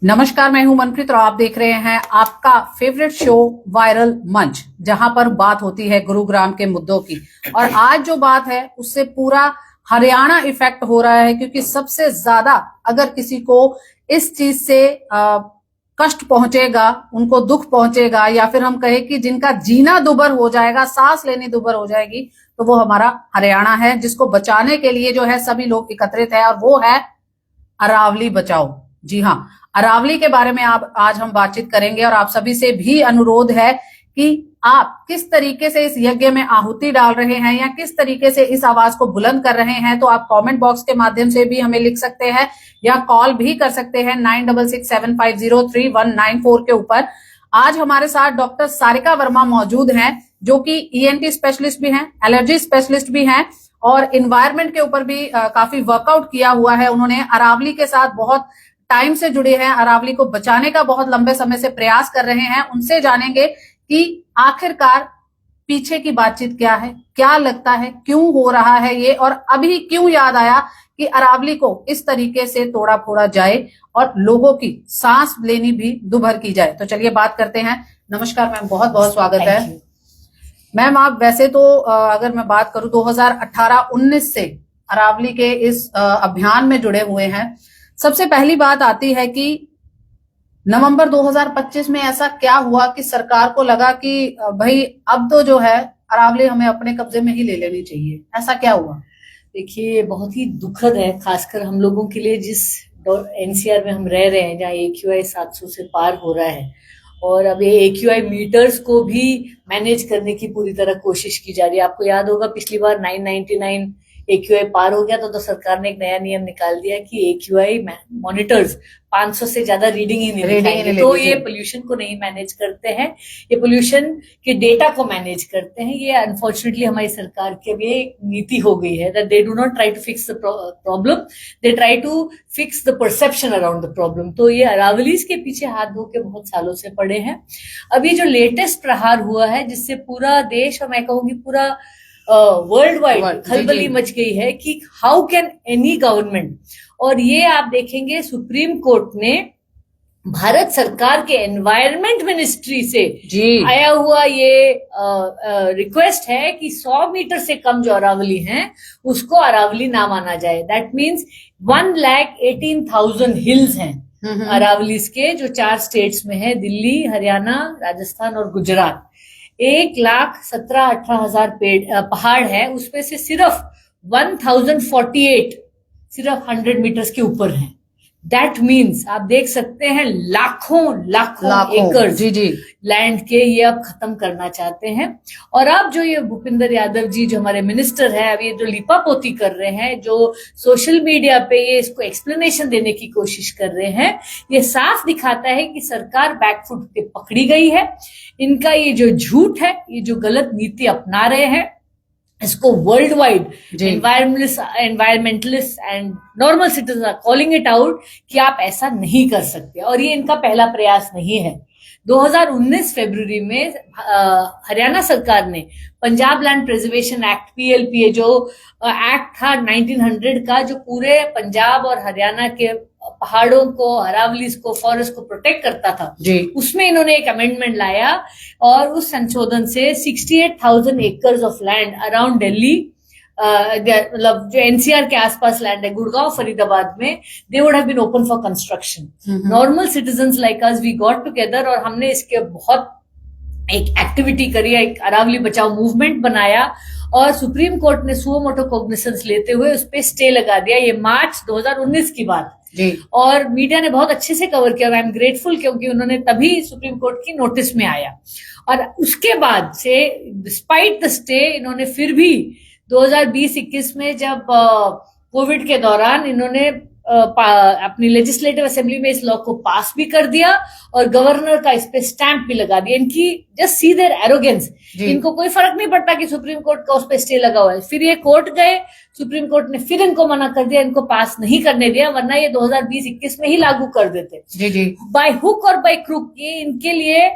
नमस्कार, मैं हूं मनप्रीत और आप देख रहे हैं आपका फेवरेट शो वायरल मंच, जहां पर बात होती है गुरुग्राम के मुद्दों की। और आज जो बात है उससे पूरा हरियाणा इफेक्ट हो रहा है, क्योंकि सबसे ज्यादा अगर किसी को इस चीज से कष्ट पहुंचेगा, उनको दुख पहुंचेगा, या फिर हम कहें कि जिनका जीना दुभर हो जाएगा, सांस लेनी दुभर हो जाएगी, तो वो हमारा हरियाणा है, जिसको बचाने के लिए जो है सभी लोग एकत्रित है, और वो है अरावली बचाओ। जी हाँ, अरावली के बारे में आज हम बातचीत करेंगे। और आप सभी से भी अनुरोध है कि आप किस तरीके से इस यज्ञ में आहुति डाल रहे हैं या किस तरीके से इस आवाज को बुलंद कर रहे हैं, तो आप कमेंट बॉक्स के माध्यम से भी हमें लिख सकते हैं या कॉल भी कर सकते हैं 9667503194 के ऊपर। आज हमारे साथ डॉक्टर सारिका वर्मा मौजूद हैं, जो कि ईएनटी स्पेशलिस्ट भी हैं, एलर्जी स्पेशलिस्ट भी हैं, और इन्वायरमेंट के ऊपर भी काफी वर्कआउट किया हुआ है उन्होंने। अरावली के साथ बहुत टाइम से जुड़े हैं, अरावली को बचाने का बहुत लंबे समय से प्रयास कर रहे हैं। उनसे जानेंगे कि आखिरकार पीछे की बातचीत क्या है, क्या लगता है, क्यों हो रहा है ये, और अभी क्यों याद आया कि अरावली को इस तरीके से तोड़ा फोड़ा जाए और लोगों की सांस लेनी भी दुभर की जाए। तो चलिए बात करते हैं। नमस्कार मैम, बहुत बहुत स्वागत है। मैम, आप वैसे तो अगर मैं बात करूं 2018-19 से अरावली के इस अभियान में जुड़े हुए हैं। सबसे पहली बात आती है कि नवंबर 2025 में ऐसा क्या हुआ कि सरकार को लगा कि भाई अब तो जो है अरावली हमें अपने कब्जे में ही ले लेनी चाहिए, ऐसा क्या हुआ? देखिए, ये बहुत ही दुखद है, खासकर हम लोगों के लिए जिस एनसीआर में हम रह रहे हैं, जहाँ AQI 700 से पार हो रहा है। और अब ये AQI मीटर्स को भी मैनेज करने की पूरी तरह कोशिश की जा रही है। आपको याद होगा पिछली बार 999 AQI पार हो गया तो सरकार ने एक नया नियम निकाल दिया कि AQI मॉनिटर्स 500 से ज्यादा रीडिंग ही नहीं दिखाएंगे। तो ये पोल्यूशन को नहीं मैनेज करते हैं, ये पोल्यूशन के डेटा को मैनेज करते हैं। ये अनफॉर्चुनेटली हमारी सरकार की भी एक नीति हो गई है that they do not try to fix the problem, they try to fix the perception around the problem. तो ये अरावलीज के पीछे हाथ धो के बहुत सालों से पड़े हैं। अभी जो लेटेस्ट प्रहार हुआ है, जिससे पूरा देश और मैं कहूंगी पूरा वर्ल्ड वाइड खलबली मच गई है कि हाउ कैन एनी गवर्नमेंट। और ये आप देखेंगे सुप्रीम कोर्ट ने भारत सरकार के एनवायरमेंट मिनिस्ट्री से आया हुआ ये रिक्वेस्ट है कि 100 मीटर से कम जो अरावली हैं उसको अरावली ना माना जाए। दैट मीन्स 1,18,000 हिल्स हैं अरावलीज के, जो 4 स्टेट्स में है, दिल्ली, हरियाणा, राजस्थान और गुजरात। 1,17,18,000 पहाड़ है, उसमें से सिर्फ 1048 सिर्फ 100 मीटर्स के ऊपर है। दैट मीन्स आप देख सकते हैं लाखों एकड़ लैंड के ये अब खत्म करना चाहते हैं। और अब जो ये भूपेंद्र यादव जी जो हमारे मिनिस्टर है, अब ये जो लिपापोती कर रहे हैं, जो सोशल मीडिया पे ये इसको एक्सप्लेनेशन देने की कोशिश कर रहे हैं, ये साफ दिखाता है कि सरकार बैकफुट पे पकड़ी गई है। इनका ये जो झूठ है, ये जो गलत नीति अपना रहे हैं, इसको world wide environmentalist and normal citizen are calling it out कि आप ऐसा नहीं कर सकते। और ये इनका पहला प्रयास नहीं है। 2019 फरवरी में हरियाणा सरकार ने Punjab land preservation act PLPA जो एक्ट था 1900 का, जो पूरे पंजाब और हरियाणा के पहाड़ों को, अरावलीज को, फॉरेस्ट को प्रोटेक्ट करता था, उसमें इन्होंने एक अमेंडमेंट लाया और उस संशोधन से 68,000 acres of land around Delhi, मतलब जो NCR के आसपास लैंड है, गुड़गांव, फरीदाबाद में, they would have been open for construction. Normal citizens like us, we got together और हमने इसके बहुत एक एक्टिविटी करी, एक अरावली बचाओ मूवमेंट बनाया और सुप्रीम कोर्ट ने सुओ मोटो कॉग्निसेंस लेते हुए उस पर स्टे लगा दिया। ये मार्च 2019 की बात और मीडिया ने बहुत अच्छे से कवर किया। आई एम ग्रेटफुल, क्योंकि उन्होंने तभी सुप्रीम कोर्ट की नोटिस में आया। और उसके बाद से डिस्पाइट द स्टे, इन्होंने फिर भी 2020-21 में जब कोविड के दौरान इन्होंने अपनी लेजिस्लेटिव असेंबली में इस लॉ को पास भी कर दिया और गवर्नर का इस पे स्टैंप भी लगा दिया। इनकी जस्ट सी देयर एरोगेंस, इनको कोई फर्क नहीं पड़ता कि सुप्रीम कोर्ट का उस पे स्टे लगा हुआ है। फिर ये कोर्ट गए, सुप्रीम कोर्ट ने फिर इनको मना कर दिया, इनको पास नहीं करने दिया, वरना ये 2020-21 में ही लागू कर देते। बाय हुक और बाय क्रुक, ये इनके लिए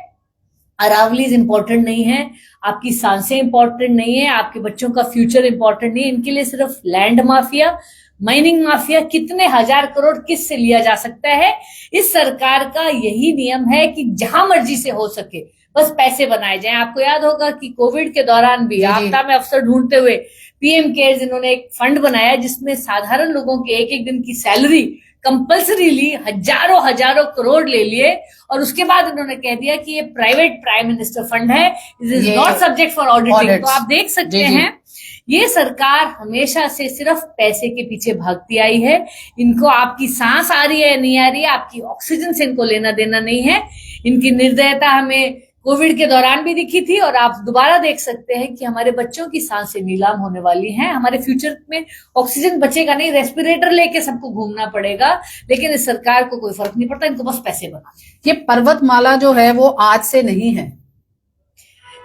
अरावलीज इंपॉर्टेंट नहीं है, आपकी सांसें इंपॉर्टेंट नहीं है, आपके बच्चों का फ्यूचर इंपॉर्टेंट नहीं है। इनके लिए सिर्फ लैंड माफिया, माइनिंग माफिया, कितने हजार करोड़ किस से लिया जा सकता है। इस सरकार का यही नियम है कि जहां मर्जी से हो सके बस पैसे बनाए जाएं। आपको याद होगा कि कोविड के दौरान भी आपदा में अवसर ढूंढते हुए पीएम केयर्स इन्होंने एक फंड बनाया जिसमें साधारण लोगों की एक एक दिन की सैलरी कंपल्सरीली हजारों हजारों करोड़ ले लिए, और उसके बाद उन्होंने कह दिया कि ये प्राइवेट प्राइम मिनिस्टर फंड है, it is not subject for auditing. तो आप देख सकते हैं ये सरकार हमेशा से सिर्फ पैसे के पीछे भागती आई है। इनको आपकी सांस आ रही है नहीं आ रही है, आपकी ऑक्सीजन से इनको लेना देना नहीं है। इनकी निर्दयता हमें कोविड के दौरान भी दिखी थी, और आप दोबारा देख सकते हैं कि हमारे बच्चों की सांसें नीलाम होने वाली हैं। हमारे फ्यूचर में ऑक्सीजन बचेगा नहीं, रेस्पिरेटर लेके सबको घूमना पड़ेगा, लेकिन इस सरकार को कोई फर्क नहीं पड़ता, इनको बस पैसे बना। ये पर्वतमाला जो है वो आज से नहीं है,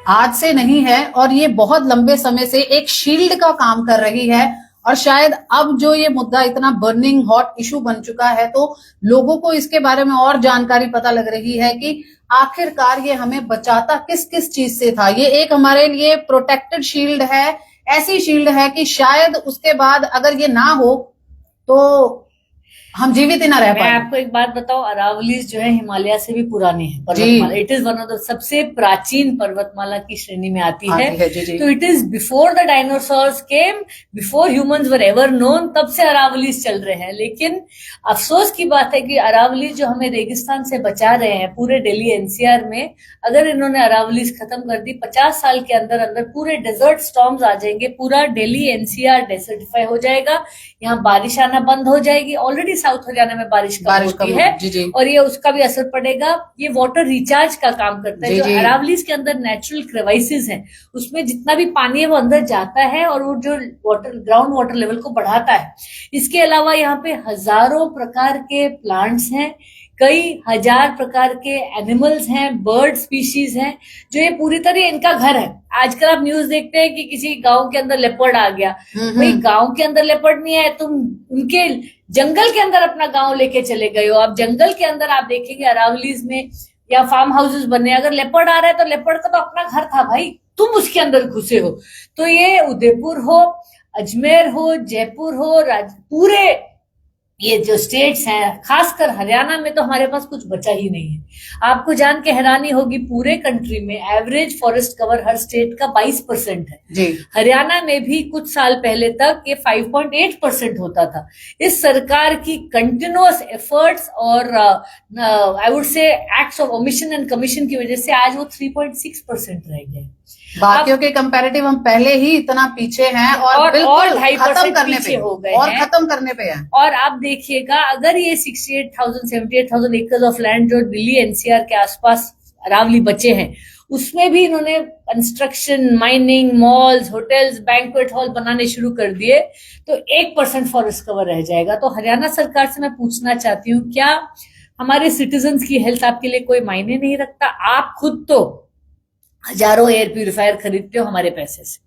आज से नहीं है, और ये बहुत लंबे समय से एक शील्ड का काम कर रही है। और शायद अब जो ये मुद्दा इतना बर्निंग हॉट इशू बन चुका है तो लोगों को इसके बारे में और जानकारी पता लग रही है कि आखिरकार ये हमें बचाता किस किस चीज से था। ये एक हमारे लिए प्रोटेक्टेड शील्ड है, ऐसी शील्ड है कि शायद उसके बाद अगर ये ना हो तो हम जीवित ही ना रह पाए। मैं आपको एक बात बताऊं, अरावलीज जो है हिमालय से भी पुरानी है पर्वतमाला। It is one of the सबसे प्राचीन पर्वतमाला की श्रेणी में आती है। जी। तो it is before the dinosaurs came, before humans were ever known, तब से अरावलीज चल रहे हैं। लेकिन अफसोस की बात है कि अरावलीज जो हमें रेगिस्तान से बचा रहे हैं पूरे दिल्ली एनसीआर में, अगर इन्होंने अरावलीज खत्म कर दी 50 साल के अंदर अंदर पूरे डेजर्ट स्टॉर्म्स आ जाएंगे, पूरा दिल्ली एनसीआर डेजर्टिफाई हो जाएगा, यहाँ बारिश आना बंद हो जाएगी। ऑलरेडी साउथ हरियाणा में बारिश कम होती है और ये उसका भी असर पड़ेगा। ये वाटर रिचार्ज का काम करता है। जो अरावलीज के अंदर नेचुरल क्रेवाइसेस हैं उसमें जितना भी पानी है वो अंदर जाता है और वो जो वाटर ग्राउंड वाटर लेवल को बढ़ाता है। इसके अलावा यहाँ पे हजारों प्रकार के प्लांट्स हैं, कई हजार प्रकार के एनिमल्स हैं, बर्ड स्पीशीज हैं, जो ये पूरी तरह इनका घर है। आजकल आप न्यूज देखते हैं कि किसी गांव के अंदर लेपर्ड आ गया। भाई गांव के अंदर लेपर्ड नहीं है, तुम उनके जंगल के अंदर अपना गांव लेके चले गए हो। अब जंगल के अंदर आप देखेंगे अरावलीज में या फार्म हाउसेस बने, अगर लेपर्ड आ रहा है तो लेपर्ड का तो अपना घर था भाई, तुम उसके अंदर घुसे हो। तो ये उदयपुर हो, अजमेर हो, जयपुर हो, पूरे ये जो स्टेट्स हैं, खासकर हरियाणा में तो हमारे पास कुछ बचा ही नहीं है। आपको जान के हैरानी होगी, पूरे कंट्री में एवरेज फॉरेस्ट कवर हर स्टेट का 22% है जी। हरियाणा में भी कुछ साल पहले तक ये 5.8% होता था। इस सरकार की कंटिन्यूअस एफर्ट्स और I would say acts of omission and commission की वजह से आज वो 3.6% रह गया। बाकियों के कंपैरेटिव हम पहले ही इतना पीछे हैं और बिल्कुल खत्म करने पे हो गए और खत्म करने पे हैं। और आप देखिएगा, अगर ये 68,000 78,000 एकर्स ऑफ लैंड जो दिल्ली एनसीआर के आसपास अरावली बचे हैं, उसमें भी इन्होंने construction, mining, malls, hotels, banquet hall बनाने शुरू कर दिए तो 1% फॉरेस्ट कवर रह जाएगा। तो हरियाणा सरकार से मैं पूछना चाहती हूँ, क्या हमारे सिटीजन्स की हेल्थ आपके लिए कोई मायने नहीं रखता? आप खुद तो हजारों एयर प्यूरिफायर खरीदते हो हमारे पैसे से,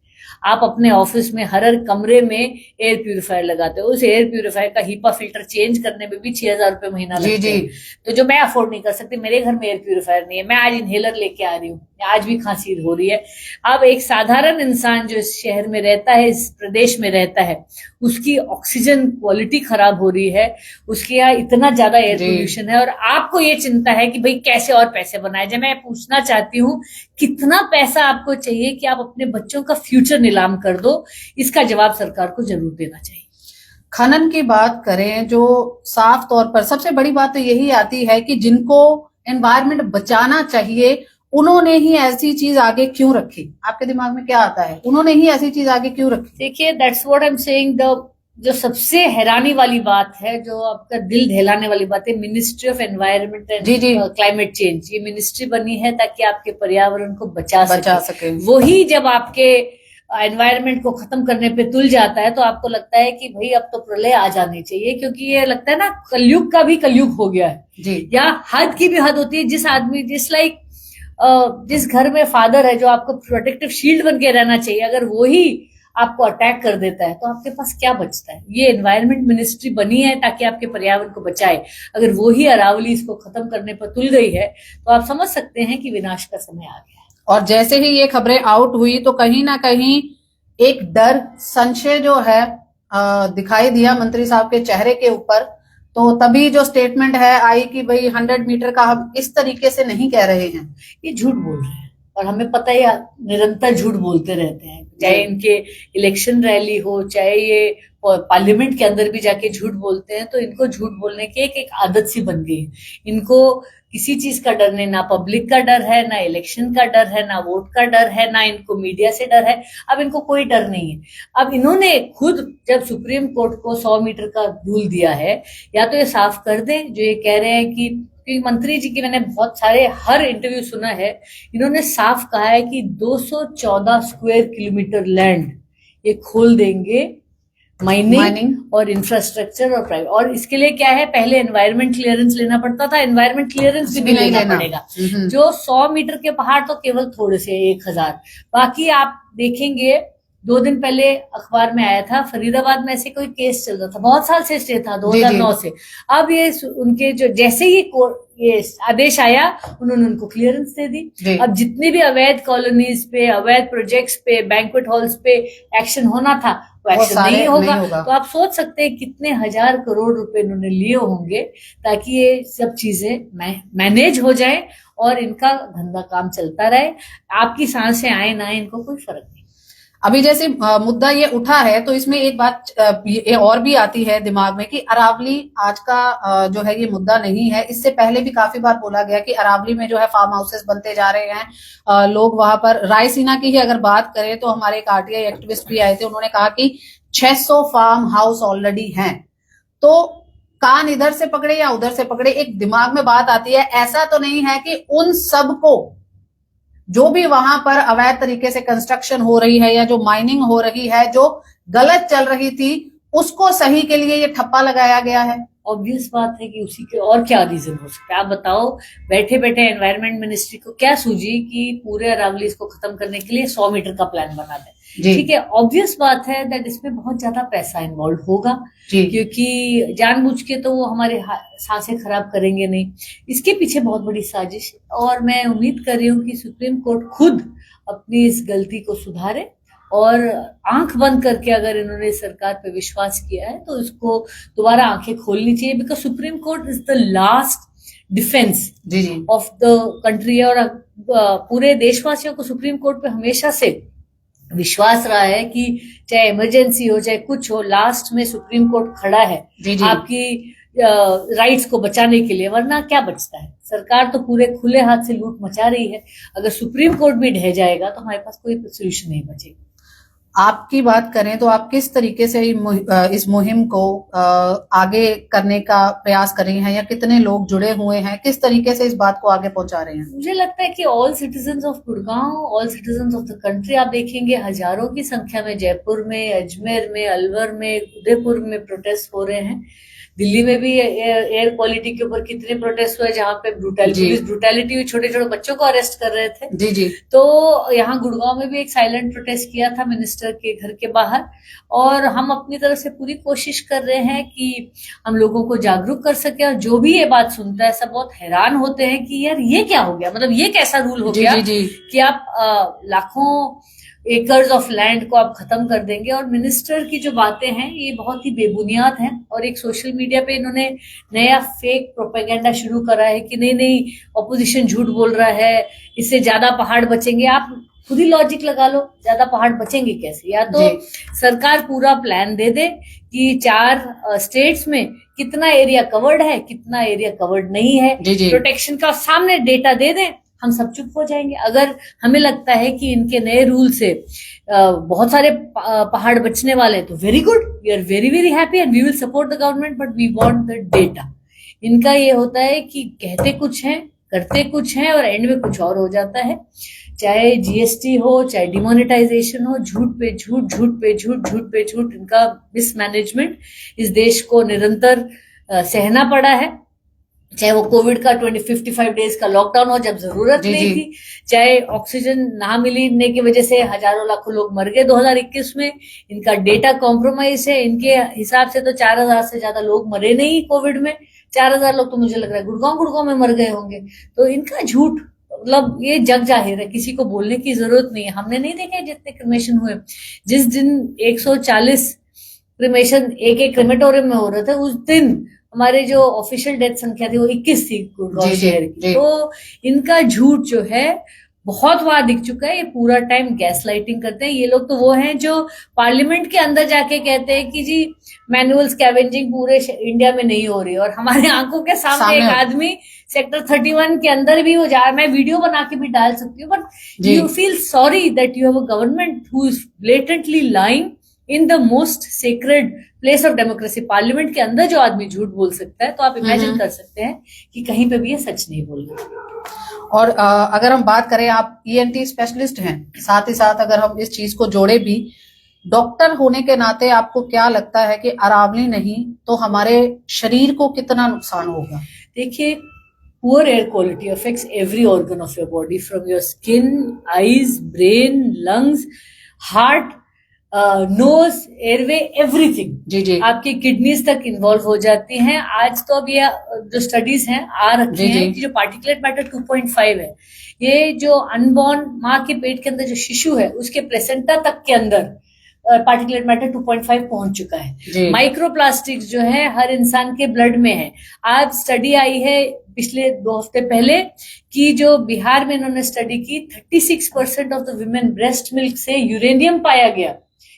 आप अपने ऑफिस में हर कमरे में एयर प्यूरिफायर लगाते हो, उस एयर प्यूरिफायर का हीपा फिल्टर चेंज करने में भी 6,000 रुपए महीना लगता है। तो जो मैं अफोर्ड नहीं कर सकती, मेरे घर में एयर प्यूरिफायर नहीं है, मैं आज इनहेलर लेके आ रही हूँ, आज भी खांसी हो रही है। अब एक साधारण इंसान जो इस शहर में रहता है, इस प्रदेश में रहता है, उसकी ऑक्सीजन क्वालिटी खराब हो रही है, उसके यहाँ इतना ज्यादा एयर पोल्यूशन है और आपको ये चिंता है कि भाई कैसे और पैसे बनाए जाए। मैं पूछना चाहती हूँ, कितना पैसा आपको चाहिए कि आप अपने बच्चों का फ्यूचर नीलाम कर दो? इसका जवाब सरकार को जरूर देना चाहिए। खनन की बात करें, जो साफ तौर पर सबसे बड़ी बात तो यही आती है कि जिनको एनवायरमेंट बचाना चाहिए उन्होंने ही ऐसी चीज आगे क्यों रखी? आपके दिमाग में क्या आता है, उन्होंने ही ऐसी चीज आगे क्यों रखी? देखिए, that's what I am saying. जो सबसे हैरानी वाली बात है, जो आपका दिल दहलाने वाली बात है, ministry of environment and climate change, ये मिनिस्ट्री बनी है ताकि आपके पर्यावरण को बचा सके। वही जब आपके एनवायरमेंट को खत्म करने पे तुल जाता है तो आपको लगता है कि भाई अब तो प्रलय आ जानी चाहिए, क्योंकि ये लगता है ना कलयुग का भी कलयुग हो गया है जी। या हद की भी हद होती है। जिस घर में फादर है जो आपको प्रोटेक्टिव शील्ड बन के रहना चाहिए, अगर वो ही आपको अटैक कर देता है तो आपके पास क्या बचता है? ये एनवायरमेंट मिनिस्ट्री बनी है ताकि आपके पर्यावरण को बचाए, अगर वो ही अरावली इसको खत्म करने पर तुल गई है तो आप समझ सकते हैं कि विनाश का समय आ गया है। और जैसे ही ये खबरें आउट हुई तो कहीं ना कहीं एक डर, संशय जो है दिखाई दिया मंत्री साहब के चेहरे के ऊपर, तो तभी जो स्टेटमेंट है आई कि भाई 100 मीटर का हम इस तरीके से नहीं कह रहे हैं। ये झूठ बोल रहे हैं और हमें पता है निरंतर झूठ बोलते रहते हैं, चाहे इनके इलेक्शन रैली हो, चाहे ये पार्लियामेंट के अंदर भी जाके झूठ बोलते हैं। तो इनको झूठ बोलने की एक आदत सी बन गई है। इनको किसी चीज का डर नहीं, ना पब्लिक का डर है, ना इलेक्शन का डर है, ना वोट का डर है, ना इनको मीडिया से डर है। अब इनको कोई डर नहीं है। अब इन्होंने खुद जब सुप्रीम कोर्ट को 100 मीटर का रूल दिया है, या तो ये साफ कर दे जो ये कह रहे हैं कि मंत्री जी की मैंने बहुत सारे हर इंटरव्यू सुना है, इन्होंने साफ कहा है कि 214 स्क्वायर किलोमीटर लैंड ये खोल देंगे माइनिंग और इंफ्रास्ट्रक्चर और प्राइवेट। और इसके लिए क्या है, पहले एनवायरमेंट क्लियरेंस लेना पड़ता था, एनवायरमेंट क्लियरेंस भी नहीं लेना पड़ेगा। जो 100 मीटर के पहाड़ तो केवल थोड़े से 1000, बाकी आप देखेंगे 2 दिन पहले अखबार में आया था, फरीदाबाद में ऐसे कोई केस चल रहा था, बहुत साल से स्टे था 2009 से। अब ये उनके जो जैसे ही ये आदेश आया, उन्होंने उनको क्लियरेंस दे दी। अब जितनी भी अवैध कॉलोनीज पे, अवैध प्रोजेक्ट्स पे, बैंक्वेट हॉल्स पे एक्शन होना था वो एक्शन नहीं होगा। तो आप सोच सकते हैं कितने 1000 करोड़ रुपए इन्होंने लिए होंगे ताकि ये सब चीजें मैनेज हो जाए और इनका धंधा काम चलता रहे। आपकी सांसें आए ना, इनको कोई फर्क नहीं। अभी जैसे मुद्दा ये उठा है तो इसमें एक बात ये और भी आती है दिमाग में कि अरावली आज का जो है ये मुद्दा नहीं है। इससे पहले भी काफी बार बोला गया कि अरावली में जो है फार्म हाउसेस बनते जा रहे हैं, लोग वहां पर। रायसीना की ही अगर बात करें तो हमारे एक आरटीआई एक्टिविस्ट भी आए थे, उन्होंने कहा कि 600 फार्म हाउस ऑलरेडी हैं। तो कान इधर से पकड़े या उधर से पकड़े, एक दिमाग में बात आती है, ऐसा तो नहीं है कि उन सबको जो भी वहां पर अवैध तरीके से कंस्ट्रक्शन हो रही है या जो माइनिंग हो रही है, जो गलत चल रही थी, उसको सही के लिए ये ठप्पा लगाया गया है। ऑब्वियस बात है कि उसी के और क्या रीजन हो सकता है। आप बताओ, बैठे बैठे एनवायरमेंट मिनिस्ट्री को क्या सूझी कि पूरे अरावली को खत्म करने के लिए 100 मीटर का प्लान बना दें। ठीक है, ऑब्वियस बात है दैट इसमें बहुत ज्यादा पैसा इन्वॉल्व होगा, क्योंकि जानबूझ के तो वो हमारे सांसें खराब करेंगे नहीं। इसके पीछे बहुत बड़ी साजिश है और मैं उम्मीद कर रही हूँ कि सुप्रीम कोर्ट खुद अपनी इस गलती को सुधारे और आंख बंद करके, अगर इन्होंने सरकार पे विश्वास किया है तो इसको दोबारा आंखें खोलनी चाहिए। Because supreme court is the last defence of the country. और पूरे देशवासियों को सुप्रीम कोर्ट पे हमेशा से विश्वास रहा है कि चाहे इमरजेंसी हो चाहे कुछ हो, लास्ट में सुप्रीम कोर्ट खड़ा है आपकी राइट्स को बचाने के लिए। वरना क्या बचता है, सरकार तो पूरे खुले हाथ से लूट मचा रही है। अगर सुप्रीम कोर्ट भी ढह जाएगा तो हमारे पास कोई सोल्यूशन नहीं बचेगा। आपकी बात करें तो आप किस तरीके से इस मुहिम को आगे करने का प्रयास कर रही हैं, या कितने लोग जुड़े हुए हैं, किस तरीके से इस बात को आगे पहुंचा रहे हैं? मुझे लगता है कि all citizens of Gurgaon, all citizens of the country, आप देखेंगे हजारों की संख्या में जयपुर में, अजमेर में, अलवर में, उदयपुर में प्रोटेस्ट हो रहे हैं। दिल्ली में भी एयर क्वालिटी के ऊपर कितने प्रोटेस्ट हुए जहां पे ब्रूटैलिटी हुई, छोटे छोटे बच्चों को अरेस्ट कर रहे थे। जी। तो यहाँ गुड़गांव में भी एक साइलेंट प्रोटेस्ट किया था मिनिस्टर के घर के बाहर। और हम अपनी तरफ से पूरी कोशिश कर रहे हैं कि हम लोगों को जागरूक कर सके। और जो भी ये बात सुनता है सब बहुत हैरान होते हैं कि यार ये क्या हो गया, मतलब ये कैसा रूल हो गया कि आप लाखों एकर्स ऑफ लैंड को आप खत्म कर देंगे। और मिनिस्टर की जो बातें हैं ये बहुत ही बेबुनियाद हैं। और एक सोशल मीडिया पे इन्होंने नया फेक प्रोपेगेंडा शुरू करा है कि नहीं ऑपोजिशन झूठ बोल रहा है, इससे ज्यादा पहाड़ बचेंगे। आप खुद ही लॉजिक लगा लो, ज्यादा पहाड़ बचेंगे कैसे? या तो सरकार पूरा प्लान दे दे कि 4 स्टेट्स में कितना एरिया कवर्ड है, कितना एरिया कवर्ड नहीं है, प्रोटेक्शन का सामने डेटा दे दें, हम सब चुप हो जाएंगे। अगर हमें लगता है कि इनके नए रूल से बहुत सारे पहाड़ बचने वाले हैं तो very good, we are very very happy and we will support the government, but we want the data. इनका ये होता है कि कहते कुछ हैं, करते कुछ हैं और एंड में कुछ और हो जाता है। चाहे जीएसटी हो, चाहे डिमोनेटाइजेशन हो, झूठ पे झूठ, झूठ पे झूठ, झूठ पे झूठ। इनका मिसमैनेजमेंट इस देश को निरंतर सहना पड़ा है। चाहे वो कोविड का 55 डेज का लॉकडाउन हो जब जरूरत नहीं थी, चाहे ऑक्सीजन ना मिलने की वजह से हजारों लाखों लोग मर गए 2021 में। इनका डेटा कॉम्प्रोमाइज है। इनके हिसाब से तो 4000 से ज्यादा लोग मरे नहीं कोविड में। 4000 लोग तो मुझे लग रहा है गुड़गांव में मर गए होंगे। तो इनका झूठ मतलब ये जग जाहिर है, किसी को बोलने की जरूरत नहीं है। हमने नहीं देखे जितने क्रिमेशन हुए। जिस दिन 140 क्रिमेशन एक क्रिमेटोरियम में हो रहे थे, उस दिन हमारे जो ऑफिशियल डेथ संख्या थी वो 21 थी गुड़गांव शहर की। तो इनका झूठ जो है बहुत बार दिख चुका है। ये पूरा टाइम गैस लाइटिंग करते हैं। ये लोग तो वो हैं जो पार्लियामेंट के अंदर जाके कहते हैं कि जी मैनुअल स्कैवेंजिंग पूरे इंडिया में नहीं हो रही, और हमारे आंखों के सामने एक आदमी सेक्टर 31 के अंदर भी हो जा, मैं वीडियो बना के भी डाल सकती हूँ, but you feel sorry that you have a government who is blatantly lying in the most sacred place of democracy. Parliament के अंदर जो आदमी झूठ बोल सकता है, तो आप इमेजिन कर सकते हैं कि कहीं पे भी ये सच नहीं बोल रहा। और अगर हम बात करें, आप ईएनटी स्पेशलिस्ट हैं, साथ ही साथ अगर हम इस चीज को जोड़े भी, डॉक्टर होने के नाते आपको क्या लगता है कि अरावली नहीं तो हमारे शरीर को कितना नुकसान होगा? देखिए, poor air quality affects every organ of your body, from your skin, eyes, brain, lungs, heart, nose, airway, everything. जी जी, आपकी किडनीज तक इन्वॉल्व हो जाती हैं। आज तो अब ये जो स्टडीज हैं आ रखी हैं कि जो पार्टिकुलेट मैटर 2.5 है, ये जो अनबॉर्न माँ के पेट के अंदर जो शिशु है उसके प्लेसेंटा तक के अंदर पार्टिकुलेट मैटर 2.5 पहुंच चुका है। माइक्रोप्लास्टिक्स जो है हर इंसान के ब्लड में है। आज स्टडी आई है पिछले 2 हफ्ते पहले कि जो बिहार में इन्होंने स्टडी की, 36% of the women breast milk से यूरेनियम पाया गया।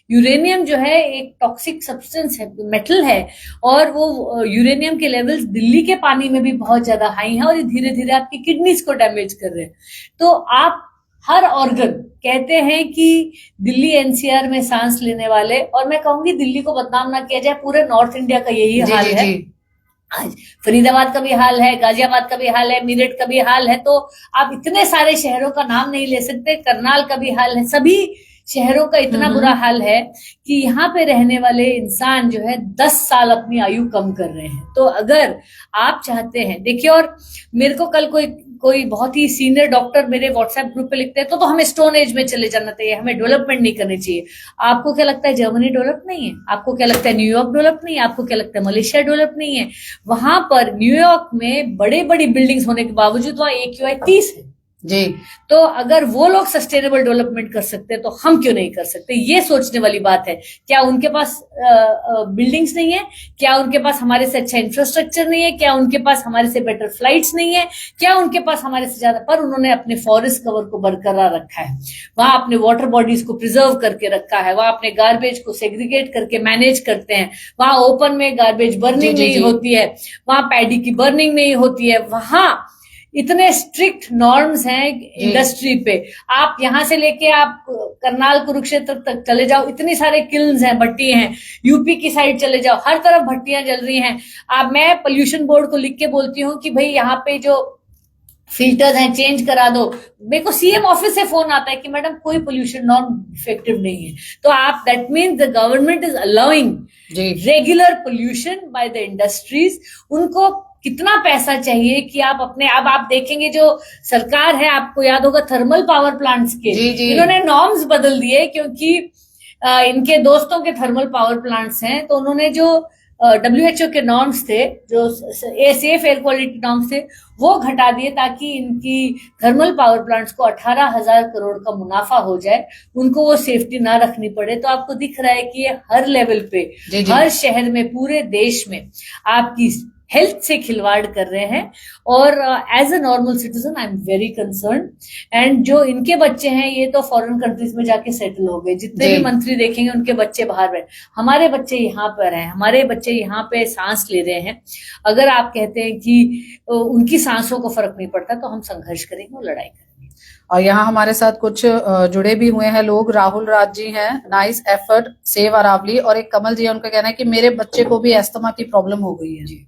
यूरेनियम जो है एक टॉक्सिक सब्सटेंस है, मेटल है, और वो यूरेनियम के लेवल्स दिल्ली के पानी में भी बहुत ज्यादा हाई हैं, और ये धीरे धीरे आपकी किडनीज को डैमेज कर रहे हैं। तो आप हर ऑर्गन कहते हैं कि दिल्ली एनसीआर में सांस लेने वाले, और मैं कहूंगी दिल्ली को बदनाम ना किया जाए, पूरे नॉर्थ इंडिया का यही हाल है। आज फरीदाबाद का भी हाल है, गाजियाबाद का भी हाल है, मेरठ का भी हाल है। तो आप इतने सारे शहरों का नाम नहीं ले सकते, करनाल का भी हाल है। सभी शहरों का इतना बुरा हाल है कि यहाँ पे रहने वाले इंसान जो है 10 साल अपनी आयु कम कर रहे हैं। तो अगर आप चाहते हैं, देखिए, और मेरे को कल कोई बहुत ही सीनियर डॉक्टर मेरे व्हाट्सएप ग्रुप पे लिखते हैं तो हमें स्टोन एज में चले जाना चाहिए, हमें डेवलपमेंट नहीं करनी चाहिए। आपको क्या लगता है जर्मनी डेवलप नहीं है? आपको क्या लगता है न्यूयॉर्क डेवलप नहीं है? आपको क्या लगता है मलेशिया डेवलप नहीं है? वहां पर न्यूयॉर्क में बड़ी बड़ी बिल्डिंग्स होने के बावजूद वहां AQI 30 है जी। तो अगर वो लोग सस्टेनेबल डेवलपमेंट कर सकते हैं तो हम क्यों नहीं कर सकते? ये सोचने वाली बात है। क्या उनके पास बिल्डिंग्स नहीं है? क्या उनके पास हमारे से अच्छा इंफ्रास्ट्रक्चर नहीं है? क्या उनके पास हमारे से बेटर फ्लाइट्स नहीं है? क्या उनके पास हमारे से ज्यादा? पर उन्होंने अपने फॉरेस्ट कवर को बरकरार रखा है, वहां अपने वाटर बॉडीज को प्रिजर्व करके रखा है, वहां अपने गार्बेज को सेग्रीगेट करके मैनेज करते हैं, वहां ओपन में गार्बेज बर्निंग नहीं होती है, वहां पैडी की बर्निंग नहीं होती है, वहां इतने स्ट्रिक्ट नॉर्म्स हैं इंडस्ट्री पे। आप यहां से लेके आप करनाल कुरुक्षेत्र तक चले जाओ, इतनी सारे किल्न्स हैं, भट्टी हैं। यूपी की साइड चले जाओ, हर तरफ भट्टियां जल रही हैं। मैं पोल्यूशन बोर्ड को लिख के बोलती हूँ कि भाई यहाँ पे जो फिल्टर्स हैं चेंज करा दो। मेरे को सीएम ऑफिस से फोन आता है कि मैडम कोई पोल्यूशन नॉर्म इफेक्टिव नहीं है। तो आप, that means the government is allowing regular pollution by the industries. उनको कितना पैसा चाहिए कि आप अपने, अब आप देखेंगे जो सरकार है, आपको याद होगा थर्मल पावर प्लांट्स के इन्होंने नॉर्म्स बदल दिए, क्योंकि इनके दोस्तों के थर्मल पावर प्लांट्स हैं, तो उन्होंने जो WHO के नॉर्म्स थे, जो सेफ एयर क्वालिटी नॉर्म्स थे, वो घटा दिए ताकि इनकी थर्मल पावर प्लांट्स को 18,000 करोड़ का मुनाफा हो जाए, उनको वो सेफ्टी ना रखनी पड़े। तो आपको दिख रहा है कि ये हर लेवल पे, हर शहर में, पूरे देश में आपकी हेल्थ से खिलवाड़ कर रहे हैं। और as a normal citizen I am very concern. And जो इनके बच्चे हैं ये तो फॉरेन कंट्रीज में जाके सेटल हो गए। जितने भी मंत्री देखेंगे उनके बच्चे बाहर बैठे, हमारे बच्चे यहाँ पर हैं, हमारे बच्चे यहाँ पे सांस ले रहे हैं। अगर आप कहते हैं कि उनकी सांसों को फर्क नहीं पड़ता तो हम संघर्ष करेंगे और लड़ाई करेंगे। और यहाँ हमारे साथ कुछ जुड़े भी हुए हैं लोग। राहुल राज जी हैं, नाइस एफर्ट, सेव अरावली। और एक कमल जी है, उनका कहना है कि मेरे बच्चे को भी अस्थमा की प्रॉब्लम हो गई है। जी,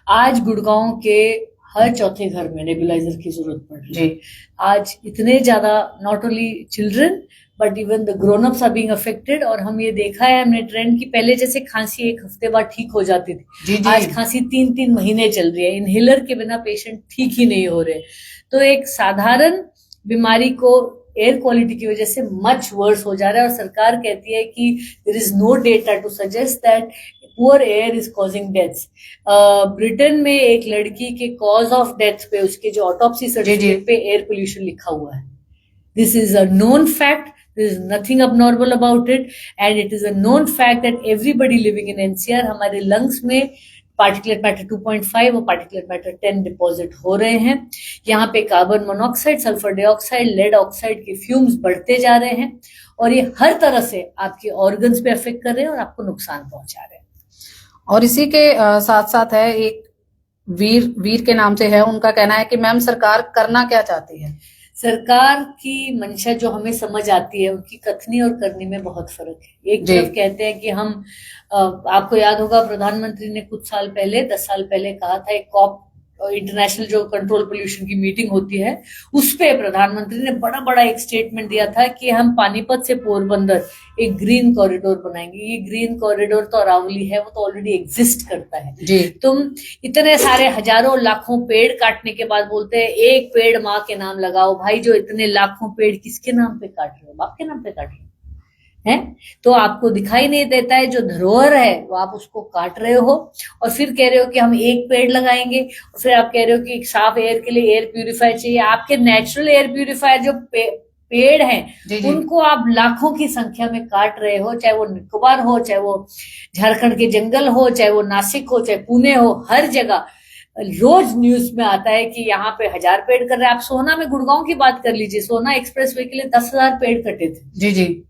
आज गुड़गांव के हर चौथे घर में नेबुलाइजर की जरूरत पड़ रही है। आज इतने ज्यादा, not only children but even the grown ups are being affected. और हम ये देखा है हमने ट्रेंड की, पहले जैसे खांसी 1 हफ्ते बाद ठीक हो जाती थी, आज खांसी 3-3 महीने चल रही है। इनहेलर के बिना पेशेंट ठीक ही नहीं हो रहे। तो एक साधारण बीमारी को एयर क्वालिटी की वजह से मच वर्स हो जा रहा है। और सरकार कहती है कि there is no data to suggest that poor air is causing deaths. Britain में एक लड़की के कॉज ऑफ डेथ पे, उसके जो ऑटोप्सी सर्टिफिकेट पे एयर पोल्यूशन लिखा हुआ है। This is a known fact, There is nothing abnormal about it, and it is a known fact that everybody living in NCR, हमारे lungs में पार्टिकुलेट मैटर 2.5 और पार्टिकुलेट मैटर 10 डिपॉजिट हो रहे हैं। यहाँ पे carbon monoxide, sulphur dioxide, lead oxide के fumes बढ़ते जा रहे हैं और ये हर तरह से आपके ऑर्गन्स पे अफेक्ट कर रहे हैं और आपको नुकसान पहुंचा रहे हैं। और इसी के साथ साथ है एक वीर के नाम से है, उनका कहना है कि मैम सरकार करना क्या चाहती है। सरकार की मंशा जो हमें समझ आती है, उनकी कथनी और करनी में बहुत फर्क है। एक तरफ कहते हैं कि हम आपको याद होगा प्रधानमंत्री ने कुछ साल पहले 10 साल पहले कहा था, एक कॉप इंटरनेशनल जो कंट्रोल पोल्यूशन की मीटिंग होती है उस पे प्रधानमंत्री ने बड़ा बड़ा एक स्टेटमेंट दिया था कि हम पानीपत से पोरबंदर एक ग्रीन कॉरिडोर बनाएंगे। ये ग्रीन कॉरिडोर तो अरावली है, वो तो ऑलरेडी एग्जिस्ट करता है जी। तुम इतने सारे हजारों लाखों पेड़ काटने के बाद बोलते हैं एक पेड़ माँ के नाम लगाओ। भाई जो इतने लाखों पेड़ किसके नाम पे काट रहे हो? बाप के नाम पे काट रहे हो है? तो आपको दिखाई नहीं देता है जो धरोहर है वो आप उसको काट रहे हो और फिर कह रहे हो कि हम एक पेड़ लगाएंगे और फिर आप कह रहे हो कि साफ एयर के लिए एयर प्यूरिफायर चाहिए। आपके नेचुरल एयर प्यूरिफायर जो पेड़ हैं उनको आप लाखों की संख्या में काट रहे हो, चाहे वो निकोबार हो, चाहे वो झारखंड के जंगल हो, चाहे वो नासिक हो, चाहे पुणे हो, हर जगह रोज न्यूज में आता है कि यहाँ पे 1000 पेड़ कर रहे हैं। आप सोहना में गुड़गांव की बात कर लीजिए, सोहना एक्सप्रेस वे के लिए 10,000 पेड़ कटे थे। जी जी।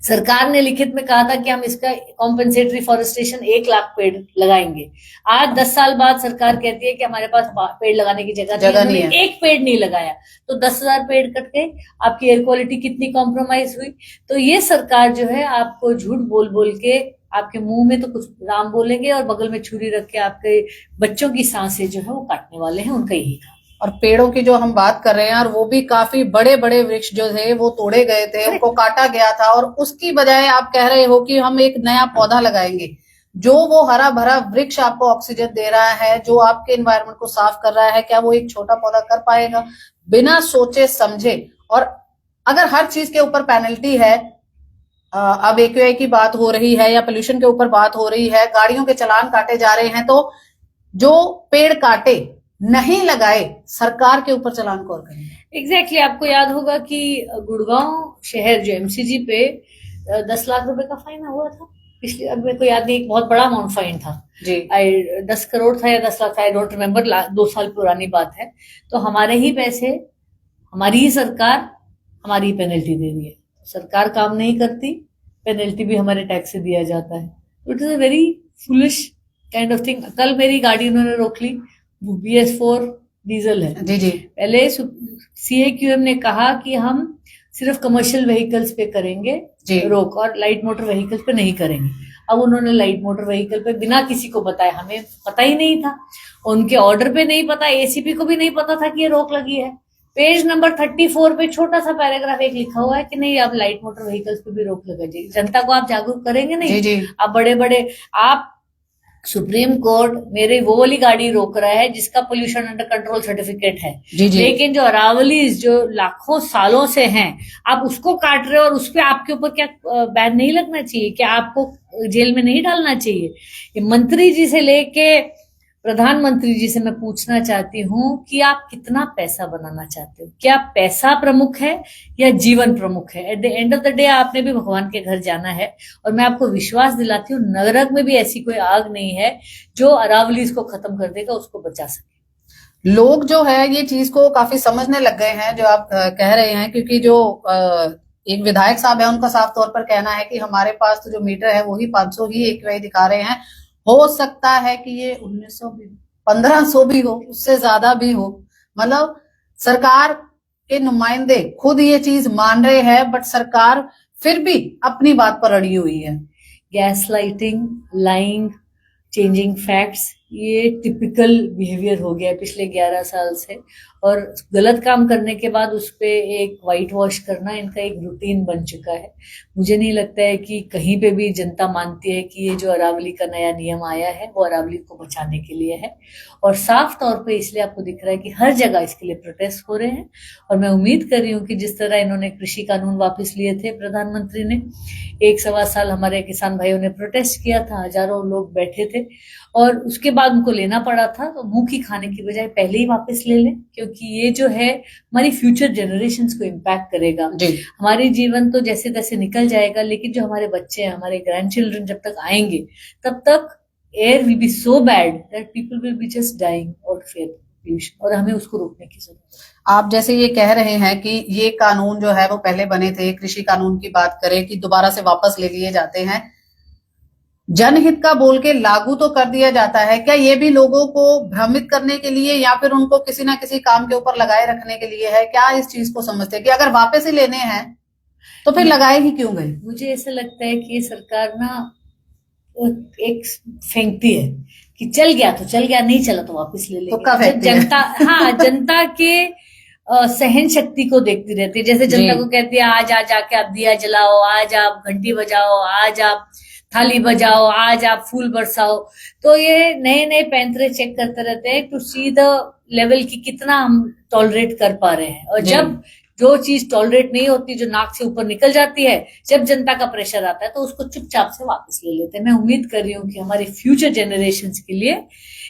सरकार ने लिखित में कहा था कि हम इसका कॉम्पेंसेटरी फॉरेस्टेशन 1 लाख पेड़ लगाएंगे। आज 10 साल बाद सरकार कहती है कि हमारे पास पेड़ लगाने की जगह नहीं है, एक पेड़ नहीं लगाया तो 10,000 पेड़ कट गए। आपकी एयर क्वालिटी कितनी कॉम्प्रोमाइज हुई। तो ये सरकार जो है आपको झूठ बोल बोल के आपके मुंह में तो कुछ राम बोलेंगे और बगल में छुरी रख के आपके बच्चों की सांसें जो है वो काटने वाले हैं। उनका यही काम। और पेड़ों की जो हम बात कर रहे हैं और वो भी काफी बड़े बड़े वृक्ष जो थे वो तोड़े गए थे, उनको काटा गया था और उसकी बजाय आप कह रहे हो कि हम एक नया पौधा लगाएंगे जो वो हरा भरा वृक्ष आपको ऑक्सीजन दे रहा है, जो आपके एनवायरनमेंट को साफ कर रहा है। क्या वो एक छोटा पौधा कर पाएगा? बिना सोचे समझे। और अगर हर चीज के ऊपर पेनल्टी है, अब AQI की बात हो रही है या पोल्यूशन के ऊपर बात हो रही है, गाड़ियों के चालान काटे जा रहे हैं, तो जो पेड़ काटे नहीं लगाए सरकार के ऊपर चालान कौन करेंगे? एग्जैक्टली आपको याद होगा कि गुड़गांव शहर जो MCG पे 10 लाख रुपए का फाइन हुआ था पिछले, अब मेरे को याद नहीं, एक बहुत बड़ा अमाउंट फाइन था जी। 10 करोड़ था या 10 लाख था, आई डोंट रिमेम्बर, 2 साल पुरानी बात है। तो हमारे ही पैसे, हमारी ही सरकार हमारी पेनल्टी दे रही है। सरकार काम नहीं करती, पेनल्टी भी हमारे टैक्स से दिया जाता है। It is a very foolish kind of thing. कल मेरी गाड़ी उन्होंने रोक ली, BS4 डीजल है जी जी। पहले CAQM ने कहा कि हम सिर्फ कमर्शियल व्हीकल्स पे करेंगे रोक और लाइट मोटर व्हीकल्स पे नहीं करेंगे। अब उन्होंने लाइट मोटर व्हीकल पे बिना किसी को बताए, हमें पता ही नहीं था, उनके ऑर्डर पे नहीं पता, ACP को भी नहीं पता था कि ये रोक लगी है। पेज नंबर 34 पे छोटा सा पैराग्राफ एक लिखा हुआ है कि नहीं अब लाइट मोटर व्हीकल्स पे भी रोक लगा जाएगी। जनता को आप जागरूक करेंगे नहीं जी। आप बड़े बड़े, आप सुप्रीम कोर्ट मेरे वो वाली गाड़ी रोक रहा है जिसका पोल्यूशन अंडर कंट्रोल सर्टिफिकेट है जी। लेकिन जो अरावलीज जो लाखों सालों से हैं आप उसको काट रहे हो और उस पर आपके ऊपर क्या बैन नहीं लगना चाहिए? क्या आपको जेल में नहीं डालना चाहिए? ये मंत्री जी से लेके प्रधानमंत्री जी से मैं पूछना चाहती हूँ कि आप कितना पैसा बनाना चाहते हो? क्या पैसा प्रमुख है या जीवन प्रमुख है? At the end of the day आपने भी भगवान के घर जाना है और मैं आपको विश्वास दिलाती हूँ नरक में भी ऐसी कोई आग नहीं है जो अरावलीज को खत्म कर देगा, उसको बचा सके। लोग जो है ये चीज को काफी समझने लग गए हैं जो आप कह रहे हैं, क्योंकि जो एक विधायक साहब है उनका साफ तौर पर कहना है कि हमारे पास तो जो मीटर है वही 500 ही AQI दिखा रहे हैं। हो सकता है कि ये 1900 भी 1500 भी हो, उससे ज्यादा भी हो। मतलब सरकार के नुमाइंदे खुद ये चीज मान रहे हैं बट सरकार फिर भी अपनी बात पर अड़ी हुई है। Gas lighting, lying, changing facts, ये टिपिकल बिहेवियर हो गया है पिछले 11 साल से और गलत काम करने के बाद उस पे एक वाइट वॉश करना इनका एक रूटीन बन चुका है। मुझे नहीं लगता है कि कहीं पे भी जनता मानती है कि ये जो अरावली का नया नियम आया है वो अरावली को बचाने के लिए है और साफ तौर पे इसलिए आपको दिख रहा है कि हर जगह इसके लिए प्रोटेस्ट हो रहे हैं। और मैं उम्मीद कर रही हूँ कि जिस तरह इन्होंने कृषि कानून वापस लिए थे प्रधानमंत्री ने, 1 सवा साल हमारे किसान भाइयों ने प्रोटेस्ट किया था, हजारों लोग बैठे थे और उसके बाद उनको लेना पड़ा था, तो मुंह की खाने की बजाय पहले ही वापस ले लें, क्योंकि ये जो है हमारी फ्यूचर जनरेशंस को इम्पैक्ट करेगा। जी। हमारी जीवन तो जैसे तैसे निकल जाएगा, लेकिन जो हमारे बच्चे हैं, हमारे ग्रैंड चिल्ड्रन जब तक आएंगे, तब तक air will be so bad that people will be just dying out of air pollution, और हमें उसको रोकने की जरूरत है। आप जैसे ये कह रहे हैं कि ये कानून जो है वो पहले बने थे, कृषि कानून की बात करें कि दोबारा से वापस ले लिए जाते हैं, जनहित का बोल के लागू तो कर दिया जाता है, क्या ये भी लोगों को भ्रमित करने के लिए या फिर उनको किसी ना किसी काम के ऊपर लगाए रखने के लिए है? क्या इस चीज को समझते हैं कि अगर वापस ही लेने हैं तो फिर लगाए ही क्यों गए? मुझे ऐसा लगता है कि ये सरकार ना एक फेंकती है कि चल गया तो चल गया, नहीं चला तो वापस ले लेंगे। जनता हाँ जनता के सहन शक्ति को देखती रहती है। जैसे जनता को कहती है आज जाके आप दिया जलाओ, आज आप घंटी बजाओ, आज आप थाली बजाओ, आज आप फूल बरसाओ, तो ये नए नए पैंतरे चेक करते रहते हैं टू सी द लेवल की कितना हम टॉलरेट कर पा रहे हैं। और जब जो चीज टॉलरेट नहीं होती, जो नाक से ऊपर निकल जाती है, जब जनता का प्रेशर आता है, तो उसको चुपचाप से वापस ले लेते हैं। मैं उम्मीद कर रही हूँ कि हमारे फ्यूचर जनरेशंस के लिए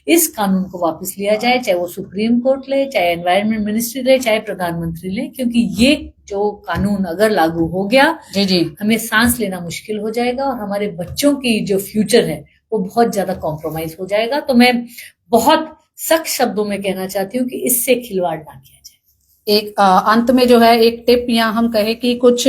इस कानून को वापस लिया जाए, चाहे वो सुप्रीम कोर्ट ले, चाहे एनवायरमेंट मिनिस्ट्री ले, चाहे प्रधानमंत्री ले, क्योंकि ये जो कानून अगर लागू हो गया, जी हमें सांस लेना मुश्किल हो जाएगा और हमारे बच्चों की जो फ्यूचर है वो बहुत ज्यादा कॉम्प्रोमाइज हो जाएगा। तो मैं बहुत सख्त शब्दों में कहना चाहती हूँ कि इससे खिलवाड़ ना किया जाए। एक अंत में जो है एक टिप या हम कहें कि कुछ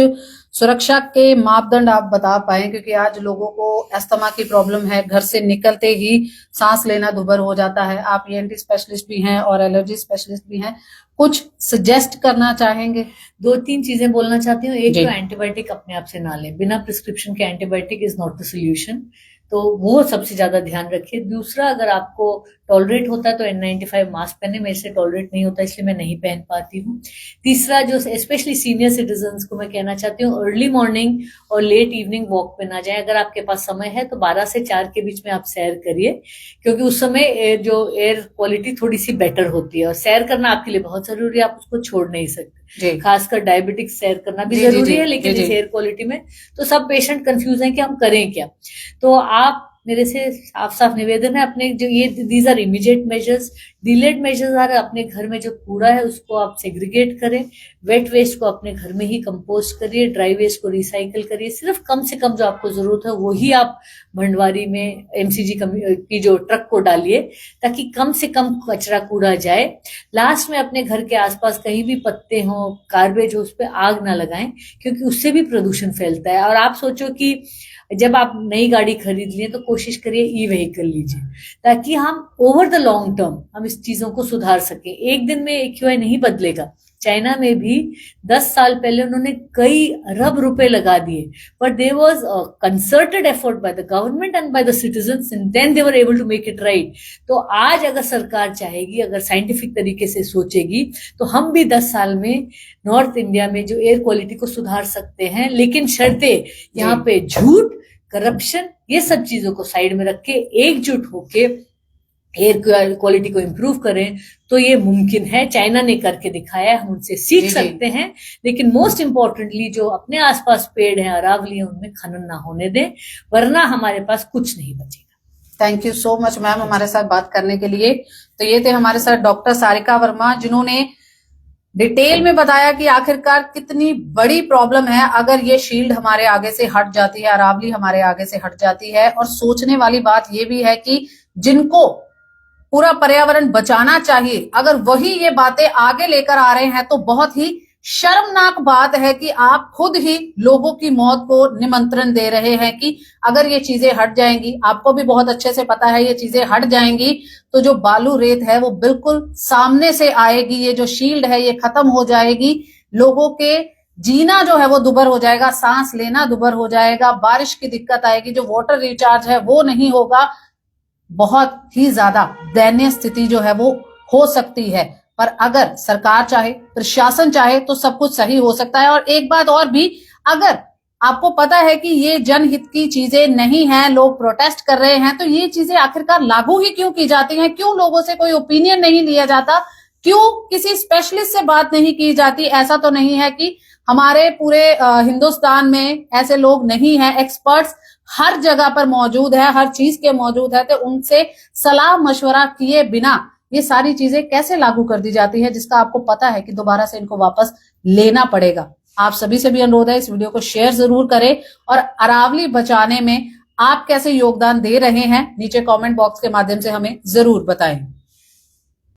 सुरक्षा के मापदंड आप बता पाए, क्योंकि आज लोगों को अस्थमा की प्रॉब्लम है, घर से निकलते ही सांस लेना दुभर हो जाता है। आप ईएनटी स्पेशलिस्ट भी हैं और एलर्जी स्पेशलिस्ट भी हैं, कुछ सजेस्ट करना चाहेंगे? 2-3 चीजें बोलना चाहती हूँ। एक तो एंटीबायोटिक अपने आप से ना लें, बिना प्रिस्क्रिप्शन के antibiotic is not the solution, तो वो सबसे ज्यादा ध्यान रखिए। दूसरा, अगर आपको टॉलरेट होता है तो N95 मास्क पहने, मेरे से टॉलरेट नहीं होता इसलिए मैं नहीं पहन पाती हूँ। तीसरा, जो स्पेशली सीनियर सिटीजन्स को मैं कहना चाहती हूँ, अर्ली मॉर्निंग और लेट इवनिंग वॉक पे ना जाए। अगर आपके पास समय है तो 12 से 4 के बीच में आप सैर करिए, क्योंकि उस समय जो एयर क्वालिटी थोड़ी सी बेटर होती है, और सैर करना आपके लिए बहुत जरूरी है, आप उसको छोड़ नहीं सकते। खासकर डायबिटिक सैर करना भी जरूरी है, लेकिन इस एयर क्वालिटी में तो सब पेशेंट कंफ्यूज हैं कि हम करें क्या। तो आप, मेरे से साफ साफ निवेदन है, अपने जो ये these are immediate measures, delayed measures are अपने घर में जो कूड़ा है उसको आप सेग्रीगेट करें, वेट वेस्ट को अपने घर में ही कंपोस्ट करिए, ड्राई वेस्ट को रिसाइकल करिए। सिर्फ कम से कम जो आपको जरूरत है वही आप भंडवारी में एमसीजी की जो ट्रक को डालिए, ताकि कम से कम कचरा कूड़ा जाए। लास्ट में अपने घर के आसपास कहीं भी पत्ते हो, गार्बेज हो, उस पर आग ना लगाएं, क्योंकि उससे भी प्रदूषण फैलता है। और आप सोचो कि जब आप नई गाड़ी खरीद लिए तो कोशिश करिए ई व्हीकल लीजिए, ताकि हम ओवर द लॉन्ग टर्म हम इस चीजों को सुधार सके। एक दिन में AQI नहीं बदलेगा। चाइना में भी 10 साल पहले उन्होंने कई अरब रुपए लगा दिए, but there was a concerted effort by the government and by the citizens, and then they were able to make it right. तो आज अगर सरकार चाहेगी, अगर साइंटिफिक तरीके से सोचेगी, तो हम भी 10 साल में नॉर्थ इंडिया में जो एयर क्वालिटी को सुधार सकते हैं। लेकिन शर्तें यहाँ पे झूठ, करप्शन, ये सब चीजों को साइड में रख के एकजुट होके एयर क्वालिटी को इम्प्रूव करें, तो ये मुमकिन है। चाइना ने करके दिखाया है, हम उनसे सीख सकते हैं। लेकिन मोस्ट इंपॉर्टेंटली जो अपने आसपास पेड़ हैं, अरावली, उनमें खनन ना होने दें, वरना हमारे पास कुछ नहीं बचेगा। Thank you so much ma'am हमारे साथ बात करने के लिए। तो ये थे हमारे साथ डॉक्टर सारिका वर्मा, जिन्होंने डिटेल में बताया कि आखिरकार कितनी बड़ी प्रॉब्लम है अगर ये शील्ड हमारे आगे से हट जाती है, अरावली हमारे आगे से हट जाती है। और सोचने वाली बात ये भी है कि जिनको पूरा पर्यावरण बचाना चाहिए, अगर वही ये बातें आगे लेकर आ रहे हैं, तो बहुत ही शर्मनाक बात है कि आप खुद ही लोगों की मौत को निमंत्रण दे रहे हैं कि अगर ये चीजें हट जाएंगी, आपको भी बहुत अच्छे से पता है ये चीजें हट जाएंगी, तो जो बालू रेत है वो बिल्कुल सामने से आएगी, ये जो शील्ड है ये खत्म हो जाएगी, लोगों के जीना जो है वो दुभर हो जाएगा, सांस लेना दुभर हो जाएगा, बारिश की दिक्कत आएगी, जो वाटर रिचार्ज है वो नहीं होगा। बहुत ही ज्यादा दयनीय स्थिति जो है वो हो सकती है। पर अगर सरकार चाहे, प्रशासन चाहे, तो सब कुछ सही हो सकता है। और एक बात और भी, अगर आपको पता है कि ये जनहित की चीजें नहीं है, लोग प्रोटेस्ट कर रहे हैं, तो ये चीजें आखिरकार लागू ही क्यों की जाती हैं? क्यों लोगों से कोई ओपिनियन नहीं लिया जाता? क्यों किसी स्पेशलिस्ट से बात नहीं की जाती? ऐसा तो नहीं है कि हमारे पूरे हिंदुस्तान में ऐसे लोग नहीं हैं, एक्सपर्ट्स हर जगह पर मौजूद है, हर चीज के मौजूद है, तो उनसे सलाह मशवरा किए बिना ये सारी चीजें कैसे लागू कर दी जाती है, जिसका आपको पता है कि दोबारा से इनको वापस लेना पड़ेगा। आप सभी से भी अनुरोध है, इस वीडियो को शेयर जरूर करें और अरावली बचाने में आप कैसे योगदान दे रहे हैं नीचे कमेंट बॉक्स के माध्यम से हमें जरूर बताएं।